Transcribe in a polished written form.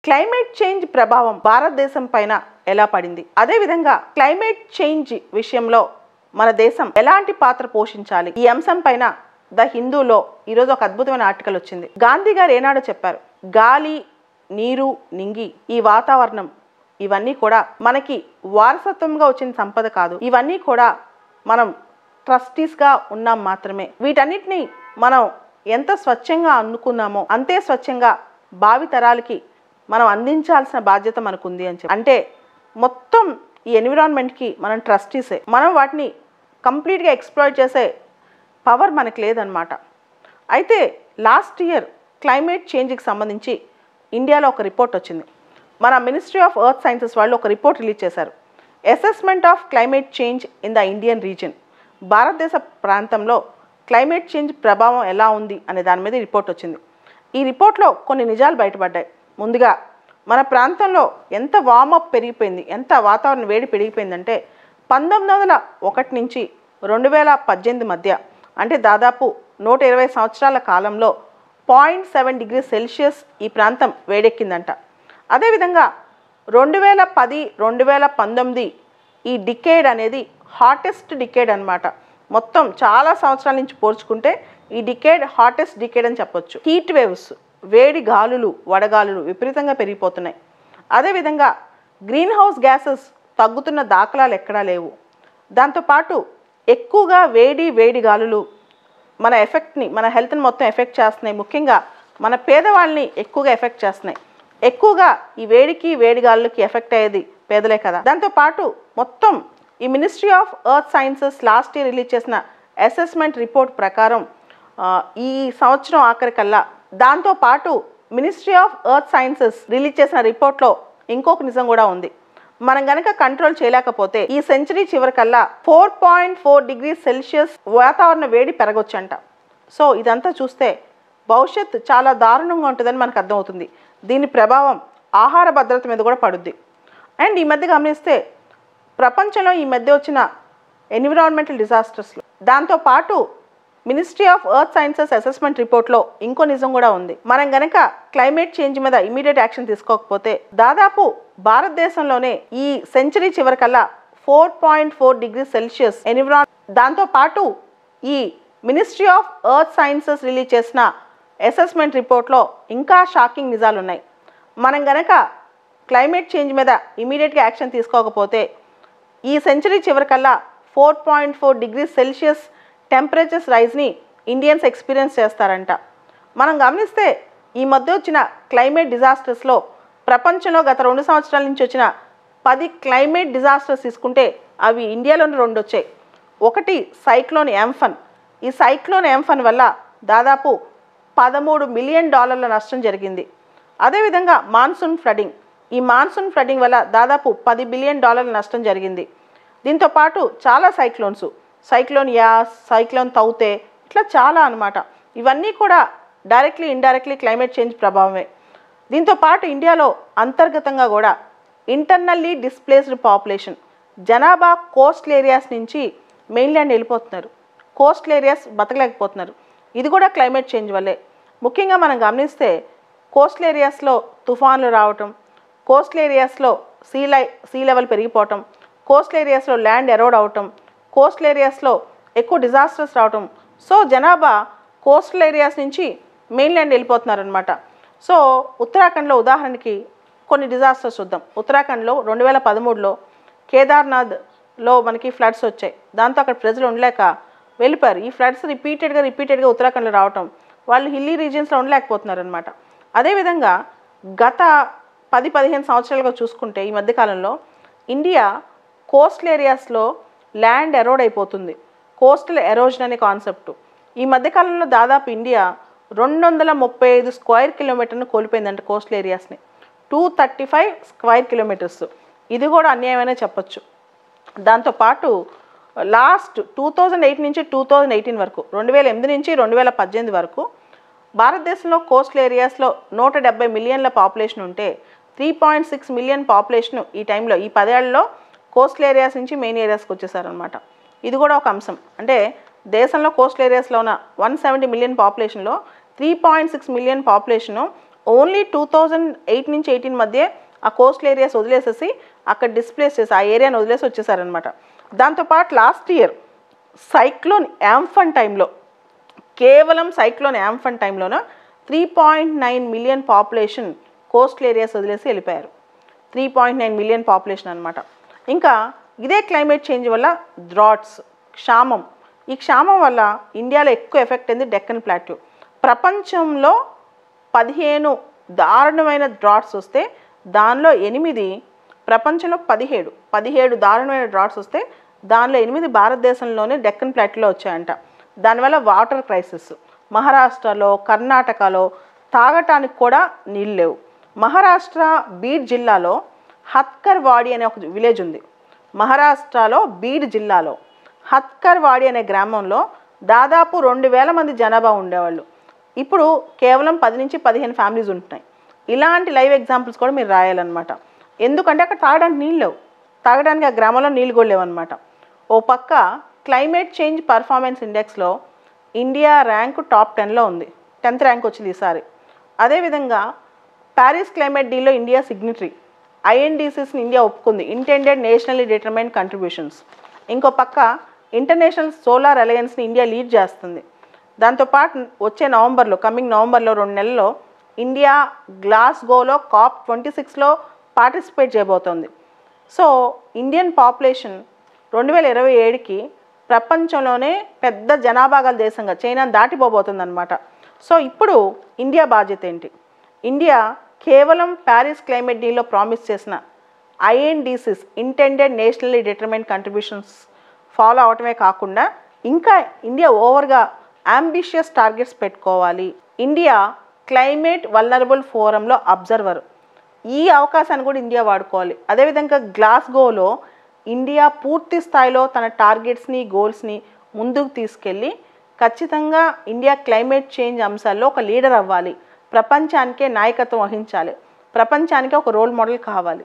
Climate change ప్రభావం భారతదేశం పైన ఎలా పడింది, అదేవిధంగా క్లైమేట్ చేంజ్ విషయంలో మన దేశం ఎలాంటి పాత్ర పోషించాలి, ఈ అంశం పైన ద హిందూలో ఈరోజు ఒక అద్భుతమైన ఆర్టికల్ వచ్చింది. గాంధీ గారు ఏనాడో చెప్పారు, గాలి, నీరు, నింగి, ఈ వాతావరణం ఇవన్నీ కూడా మనకి వారసత్వంగా వచ్చిన సంపద కాదు. ఇవన్నీ కూడా మనం ట్రస్టీస్గా ఉన్నాం మాత్రమే. వీటన్నిటిని మనం ఎంత స్వచ్ఛంగా అనుకున్నామో అంతే స్వచ్ఛంగా భావితరాలకి మనం అందించాల్సిన బాధ్యత మనకుంది అని చెప్పి. అంటే మొత్తం ఈ ఎన్విరాన్మెంట్కి మనం ట్రస్టీసే. మనం వాటిని కంప్లీట్గా ఎక్స్ప్లాయిట్ చేసే పవర్ మనకు లేదనమాట. అయితే లాస్ట్ ఇయర్ క్లైమేట్ చేంజ్కి సంబంధించి ఇండియాలో ఒక రిపోర్ట్ వచ్చింది. మన మినిస్ట్రీ ఆఫ్ ఎర్త్ సైన్సెస్ వాళ్ళు ఒక రిపోర్ట్ రిలీజ్ చేశారు. Assessment of climate change in the Indian reason. భారతదేశ ప్రాంతంలో క్లైమేట్ చేంజ్ ప్రభావం ఎలా ఉంది అనే దాని మీద రిపోర్ట్ వచ్చింది. ఈ రిపోర్ట్లో కొన్ని నిజాలు బయటపడ్డాయి. ముందుగా మన ప్రాంతంలో ఎంత వార్మప్ పెరిగిపోయింది, ఎంత వాతావరణ వేడి పెరిగిపోయిందంటే 1901 నుంచి 2018 మధ్య, అంటే దాదాపు 120 సంవత్సరాల కాలంలో 0.7 డిగ్రీ సెల్సియస్ ఈ ప్రాంతం వేడెక్కిందంట. అదేవిధంగా 2010, 2019 ఈ డికేడ్ అనేది హాటెస్ట్ డికేడ్ అనమాట. మొత్తం చాలా సంవత్సరాల నుంచి పోల్చుకుంటే ఈ డికేడ్ హాటెస్ట్ డికేడ్ అని చెప్పొచ్చు. హీట్ వేవ్స్, వేడి గాలులు, వడగాలులు విపరీతంగా పెరిగిపోతున్నాయి. అదేవిధంగా గ్రీన్ హౌస్ గ్యాసెస్ తగ్గుతున్న దాఖలాలు ఎక్కడా లేవు. దాంతోపాటు ఎక్కువగా వేడి గాలులు మన ఎఫెక్ట్ని, మన హెల్త్ని మొత్తం ఎఫెక్ట్ చేస్తున్నాయి. ముఖ్యంగా మన పేదవాళ్ళని ఎక్కువగా ఎఫెక్ట్ చేస్తున్నాయి. ఎక్కువగా ఈ వేడి గాలులకి ఎఫెక్ట్ అయ్యేది పేదలే కదా. దాంతోపాటు మొత్తం ఈ ministry of earth sciences last year release చేసిన అసెస్మెంట్ రిపోర్ట్ ప్రకారం ఈ సంవత్సరం ఆఖరికల్లా, దాంతోపాటు ministry of earth sciences release చేసిన రిపోర్ట్లో ఇంకొక నిజం కూడా ఉంది. మనం గనక కంట్రోల్ చేయలేకపోతే ఈ సెంచరీ చివరికల్లా 4.4 డిగ్రీ సెల్సియస్ వాతావరణ వేడి పెరగొచ్చంట. సో ఇదంతా చూస్తే భవిష్యత్తు చాలా దారుణంగా ఉంటుందని మనకు అర్థమవుతుంది. దీని ప్రభావం ఆహార భద్రత మీద కూడా పడుద్ది. అండ్ ఈ మధ్య గమనిస్తే ప్రపంచంలో ఈ మధ్య వచ్చిన ఎన్విరాన్మెంటల్ డిజాస్టర్స్లో దాంతోపాటు ministry of earth sciences assessment రిపోర్ట్లో ఇంకో నిజం కూడా ఉంది. మనం గనక క్లైమేట్ చేంజ్ మీద ఇమీడియట్ యాక్షన్ తీసుకోకపోతే దాదాపు భారతదేశంలోనే ఈ సెంచరీ చివరికల్లా 4.4 డిగ్రీ సెల్సియస్ దాంతోపాటు ఈ ministry of earth sciences release చేసిన అసెస్మెంట్ రిపోర్ట్లో ఇంకా షాకింగ్ నిజాలు ఉన్నాయి. మనం గనక క్లైమేట్ చేంజ్ మీద ఇమీడియట్గా యాక్షన్ తీసుకోకపోతే ఈ సెంచరీ చివరికల్లా 4.4 డిగ్రీ సెల్సియస్ టెంపరేచర్స్ రైజ్ని ఇండియన్స్ ఎక్స్పీరియన్స్ చేస్తారంట. మనం గమనిస్తే ఈ మధ్య వచ్చిన క్లైమేట్ డిజాస్టర్స్లో ప్రపంచంలో గత 2 సంవత్సరాల నుంచి వచ్చిన 10 క్లైమేట్ డిజాస్టర్స్ తీసుకుంటే అవి ఇండియాలోనే 2 వచ్చాయి. ఒకటి సైక్లోన్ యాంఫన్. ఈ సైక్లోన్ యాంఫన్ వల్ల దాదాపు $13 మిలియన్ నష్టం జరిగింది. అదేవిధంగా మాన్సూన్ ఫ్లడింగ్. ఈ మాన్సూన్ ఫ్లడింగ్ వల్ల దాదాపు $10 బిలియన్ నష్టం జరిగింది. దీంతోపాటు చాలా సైక్లోన్ యాస్, సైక్లోన్ తౌతే, ఇట్లా చాలా అనమాట. ఇవన్నీ కూడా డైరెక్ట్లీ ఇండైరెక్ట్లీ క్లైమేట్ చేంజ్ ప్రభావమే. దీంతోపాటు ఇండియాలో అంతర్గతంగా కూడా ఇంటర్నల్లీ డిస్ప్లేస్డ్ పాపులేషన్, జనాభా కోస్టల్ ఏరియాస్ నుంచి మెయిన్ల్యాండ్ వెళ్ళిపోతున్నారు. కోస్టల్ ఏరియాస్ బతకలేకపోతున్నారు. ఇది కూడా క్లైమేట్ చేంజ్ వల్లే. ముఖ్యంగా మనం గమనిస్తే కోస్టల్ ఏరియాస్లో తుఫాన్లు రావటం, కోస్టల్ ఏరియాస్లో సీ లెవెల్ పెరిగిపోవటం, కోస్టల్ ఏరియాస్లో ల్యాండ్ ఎరోడ్ అవటం, కోస్టల్ ఏరియాస్లో ఎక్కువ డిజాస్టర్స్ రావటం. సో జనాభా కోస్టల్ ఏరియాస్ నుంచి మెయిన్ల్యాండ్ వెళ్ళిపోతున్నారనమాట. సో ఉత్తరాఖండ్లో ఉదాహరణకి కొన్ని డిజాస్టర్స్ చూద్దాం. ఉత్తరాఖండ్లో 2013లో కేదార్నాథ్లో మనకి ఫ్లడ్స్ వచ్చాయి. దాంతో అక్కడ ప్రజలు ఉండలేక వెళ్ళిపోయారు. ఈ ఫ్లడ్స్ రిపీటెడ్గా ఉత్తరాఖండ్లో రావటం, వాళ్ళు హిల్లీ రీజియన్స్లో ఉండలేకపోతున్నారు అనమాట. అదేవిధంగా గత 10-15 సంవత్సరాలుగా చూసుకుంటే ఈ మధ్యకాలంలో ఇండియా కోస్టల్ ఏరియాస్లో ల్యాండ్ ఎరోడ్ అయిపోతుంది. కోస్టల్ ఎరోజన్ అనే కాన్సెప్ట్ ఈ మధ్యకాలంలో దాదాపు ఇండియా 235 స్క్వేర్ కిలోమీటర్ను కోల్పోయిందంట. కోస్టల్ ఏరియాస్ని 235 స్క్వేర్ కిలోమీటర్స్. ఇది కూడా అన్యాయమనే చెప్పచ్చు. దాంతోపాటు లాస్ట్ 2008 నుంచి 2018 వరకు, 2008 నుంచి 2018 వరకు భారతదేశంలో కోస్టల్ ఏరియాస్లో 170 మిలియన్ల పాపులేషన్ ఉంటే 3.6 మిలియన్ పాపులేషన్ ఈ టైంలో, ఈ 10 ఏళ్లలో కోస్టల్ ఏరియాస్ నుంచి మెయిన్ ఏరియాస్కి వచ్చేసారనమాట. ఇది కూడా ఒక అంశం. అంటే దేశంలో కోస్టల్ ఏరియాస్లో ఉన్న 170 మిలియన్ పాపులేషన్లో 3.6 మిలియన్ పాపులేషను ఓన్లీ 2008 నుంచి 18 మధ్య ఆ కోస్టల్ ఏరియాస్ వదిలేసేసి అక్కడ డిస్ప్లేస్ చేసి ఆ ఏరియాని వదిలేసి వచ్చేసారనమాట. దాంతోపాటు లాస్ట్ ఇయర్ సైక్లోన్ యాంఫన్ టైంలో, కేవలం సైక్లోన్ యాంఫన్ టైంలోన 3.9 మిలియన్ పాపులేషన్ కోస్టల్ ఏరియాస్ వదిలేసి వెళ్ళిపోయారు. 3.9 మిలియన్ పాపులేషన్ అనమాట. ఇంకా ఇదే క్లైమేట్ చేంజ్ వల్ల డ్రాట్స్, క్షామం, ఈ క్షామం వల్ల ఇండియాలో ఎక్కువ ఎఫెక్ట్ అయింది డెక్కన్ ప్లాట్యూ. ప్రపంచంలో 15 దారుణమైన డ్రాట్స్ వస్తే దానిలో 8, ప్రపంచంలో 17 దారుణమైన డ్రాట్స్ వస్తే దానిలో 8 భారతదేశంలోనే డెక్కన్ ప్లాట్యూలో వచ్చాయంట. దానివల్ల వాటర్ క్రైసిస్, మహారాష్ట్రలో, కర్ణాటకలో తాగటానికి కూడా నీళ్ళు లేవు. మహారాష్ట్ర బీడ్ జిల్లాలో హత్కర్ వాడి అనే ఒక విలేజ్ ఉంది. మహారాష్ట్రలో బీడ్ జిల్లాలో హత్కర్ వాడి అనే గ్రామంలో దాదాపు 2000 మంది జనాభా ఉండేవాళ్ళు. ఇప్పుడు కేవలం 10 నుంచి 15 ఫ్యామిలీస్ ఉంటున్నాయి. ఇలాంటి లైవ్ ఎగ్జాంపుల్స్ కూడా మీరు రాయాలన్నమాట. ఎందుకంటే అక్కడ తాగడానికి నీళ్ళు లేవు, తాగడానికి ఆ గ్రామంలో నీళ్ళు కూడా లేవన్నమాట. ఓ పక్క క్లైమేట్ చేంజ్ పర్ఫార్మెన్స్ ఇండెక్స్లో ఇండియా ర్యాంకు టాప్ 10లో ఉంది. 10th ర్యాంక్ వచ్చింది ఈసారి. అదేవిధంగా ప్యారిస్ క్లైమేట్ డీల్లో ఇండియా సిగ్నిటరీ, ఐఎన్డిసిస్ని ఇండియా ఒప్పుకుంది, ఇంటెండెడ్ నేషనల్లీ డిటర్మైన్డ్ కంట్రిబ్యూషన్స్. ఇంకో పక్క ఇంటర్నేషనల్ సోలార్ అలయన్స్ని ఇండియా లీడ్ చేస్తుంది. దాంతోపాటు వచ్చే కమింగ్ నవంబర్లో 2 నెలల్లో ఇండియా గ్లాస్గోలో COP26లో పార్టిసిపేట్ చేయబోతోంది. సో ఇండియన్ పాపులేషన్ 2027కి ప్రపంచంలోనే పెద్ద జనాభా గల దేశంగా చైనాను దాటిపోబోతుంది అనమాట. సో ఇప్పుడు ఇండియా బాధ్యత ఏంటి? ఇండియా కేవలం ప్యారిస్ క్లైమేట్ డీల్లో ప్రామిస్ చేసిన INDCs, intended nationally determined contributions follow అవటమే కాకుండా ఇంకా ఇండియా ఓవర్గా అంబిషియస్ టార్గెట్స్ పెట్టుకోవాలి. ఇండియా క్లైమేట్ వల్నరబుల్ ఫోరంలో అబ్జర్వర్, ఈ అవకాశాన్ని కూడా ఇండియా వాడుకోవాలి. అదేవిధంగా గ్లాస్గోలో ఇండియా పూర్తి స్థాయిలో తన టార్గెట్స్ని, గోల్స్ని ముందుకు తీసుకెళ్ళి ఖచ్చితంగా ఇండియా క్లైమేట్ చేంజ్ అంశాల్లో ఒక లీడర్ అవ్వాలి, ప్రపంచానికే నాయకత్వం వహించాలి, ప్రపంచానికి ఒక రోల్ మోడల్ కావాలి.